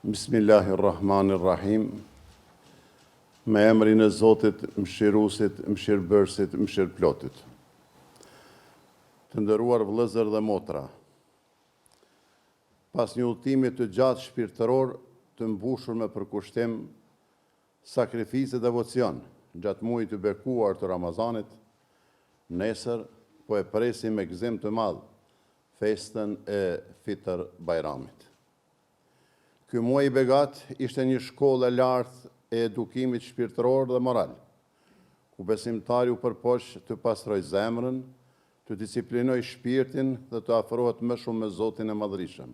Bismillahirrahmanirrahim. Me emrin e Zotit, mëshiruesit, mëshirbërësit, mëshirëplotit. Të nderuar vëllezër dhe motra, pas një udhëtimi të gjatë shpirtëror të mbushur me përkushtim, sakrificë dhe devocion gjatë muajit të bekuar të Ramazanit, nesër po e presim me gëzim të madh festën e Fitr Bajramit. Ky muaj i begat ishte një shkollë e lartë e edukimit shpirtëror dhe moral, ku besimtari u përpoq të pastroj zemrën, të disiplinoj shpirtin dhe të afrohet më shumë me Zotin e Madhërisëm.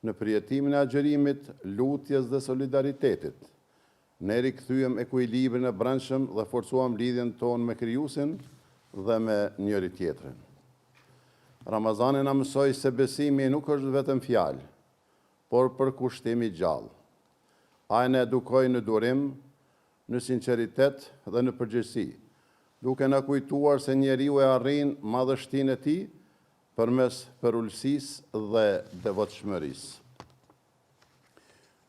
Në përjetimin e agjerimit, lutjes dhe solidaritetit, ne rikthyem ekuilibrin e brendshëm dhe forcuam lidhjen tonë me Krijuesin dhe me njëri tjetrin. Ramazani na mësoi se besimi nuk është vetëm fjalë, por për kushtimi gjallë. Ai na edukoi në durim, në sinqeritet dhe në përgjegjësi, duke na kujtuar se njeriu e arrin madhështinë e tij përmes përullësisë dhe devotshmërisë.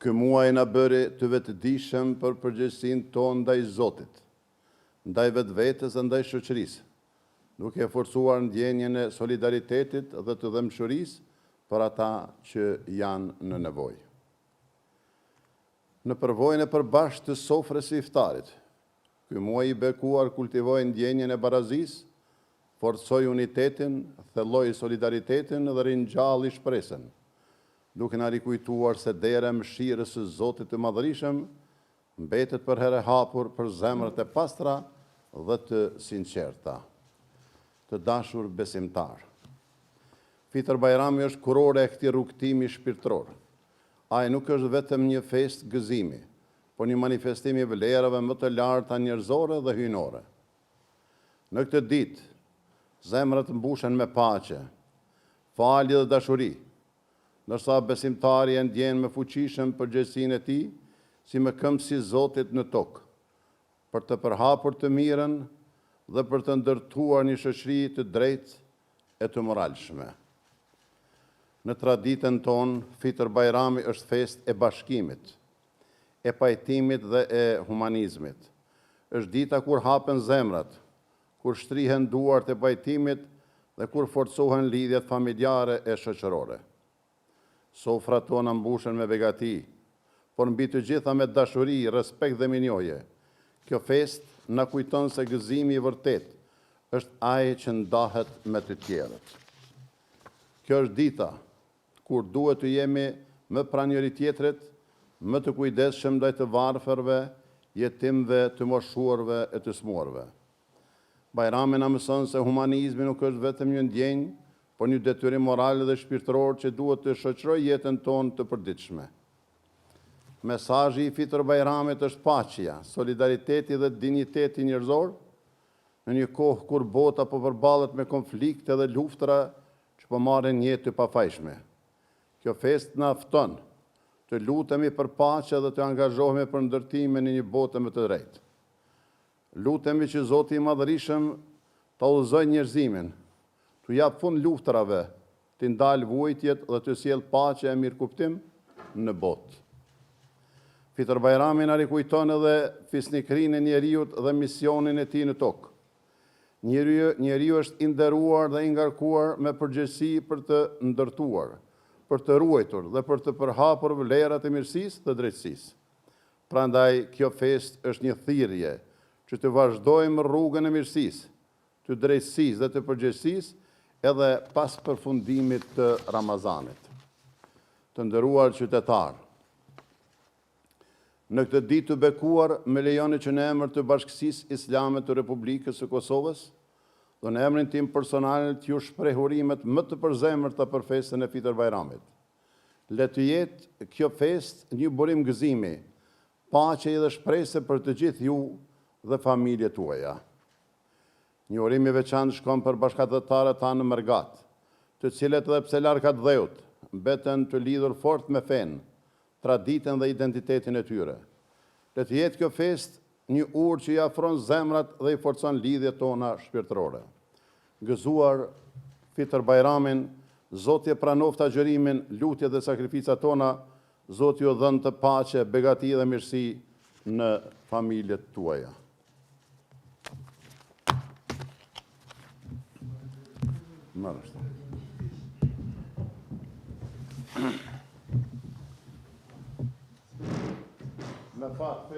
Ky muaj na bëri të vetëdijshëm për përgjegjësinë tonë ndaj Zotit, ndaj vetvetes dhe ndaj shoqërisë, duke forcuar ndjenjen e solidaritetit dhe të dëmshurisë për ata që janë në nevojë. Në përvojën e përbashkët të sofrës së iftarit, ky muaj i bekuar kultivoi ndjenjen e barazisë, forcoi unitetin, thelloi solidaritetin dhe ringjalli shpresën, duke na rikujtuar se dera e mëshirës së Zotit të Madhërisëm mbetet për herë hapur për zemrat e pastra dhe të sinqerta. Të dashur besimtar, Fitr Bajrami është kurore e këtij rrugtimi shpirtëror. Ai nuk është vetëm një festë gëzimi, por një manifestim i vlerave më të larta njerëzore dhe hyjnore. Në këtë ditë, zemrat mbushen me paqe, falje dhe dashuri, ndërsa besimtari e ndjen me fuqishëm përgjegjësinë e tij si me këmbësi Zotit në tokë, për të përhapur të mirën dhe për të ndërtuar një shoqëri të drejtë e të moralshme. Në traditën tonë, Fitr Bajrami është festë e bashkimit, e pajtimit dhe e humanizmit. Është dita kur hapen zemrat, kur shtrihen duart e pajtimit dhe kur forcohen lidhjet familjare e shoqërore. Sofrat tona mbushen me begati, por mbi të gjitha me dashuri, respekt dhe minjoje. Kjo festë na kujton se gëzimi i vërtet është ai që ndahet me të tjerët. Kjo është dita kur duhet të jemi më pranë njëri tjetrit, më të kujdesshëm ndaj të varfërve, jetimëve, të moshuarve e të smuarve. Bajrami na mëson se humanizmi nuk është vetëm një ndjenjë, por një detyrim moral dhe shpirtëror që duhet të shoqërojë jetën tonë të përditshme. Mesazhi i Fitr Bajramit është paqja, solidariteti dhe dinjiteti njerëzor, në një kohë kur bota po përballet me konflikte dhe luftra që po marrin jetë të pafajshme. Kjo festë na fton të lutemi për paqe dhe të angazhohemi për ndërtimin e një bote më të drejtë. Lutemi që Zoti i Madhërisëm ta udhëzojë njerëzimin, t'u jap fund luftrave, t'i ndalë vujtjet dhe të sjellë paqe e mirëkuptim në botë. Fitr Bajrami na rikujton edhe fisnikrinë e njeriut dhe misionin e tij në tokë. Njeriu është i nderuar dhe i ngarkuar me përgjegjësi për të ndërtuar, për të ruajtur dhe për të përhapur vlerat e mirësisë dhe drejtësisë. Prandaj, kjo festë është një thirrje që të vazhdojmë rrugën e mirësisë, të drejtësisë dhe të përgjegjësisë edhe pas përfundimit të Ramazanit. Të nderuar qytetarë, në këtë ditë të bekuar, më lejoni që në emër të Bashkësisë Islame të Republikës së Kosovës dhe në emrin tim personal t'ju shpreh urimet më të përzemërta për festën e Fitr Bajramit. Le të jetë kjo festë një burim gëzimi, paqe dhe shpresë për të gjithë ju dhe familjet tuaja. Një urim i veçantë shkon për bashkëdhëtarët tanë në Mërgat, të cilët edhe pse larg dheut, mbeten të lidhur fort me fenë, traditën dhe identitetin e tyre. Le të jetë kjo festë një urë që i afron zemrat dhe i forcon lidhjet tona shpirtërore. Gëzuar Fitr Bajramin, Zoti e pranoft agjërimin, lutjet dhe sakrificat tona Zoti ju dhënë të paqe, begati dhe mirësi në familjet tuaja. Me fat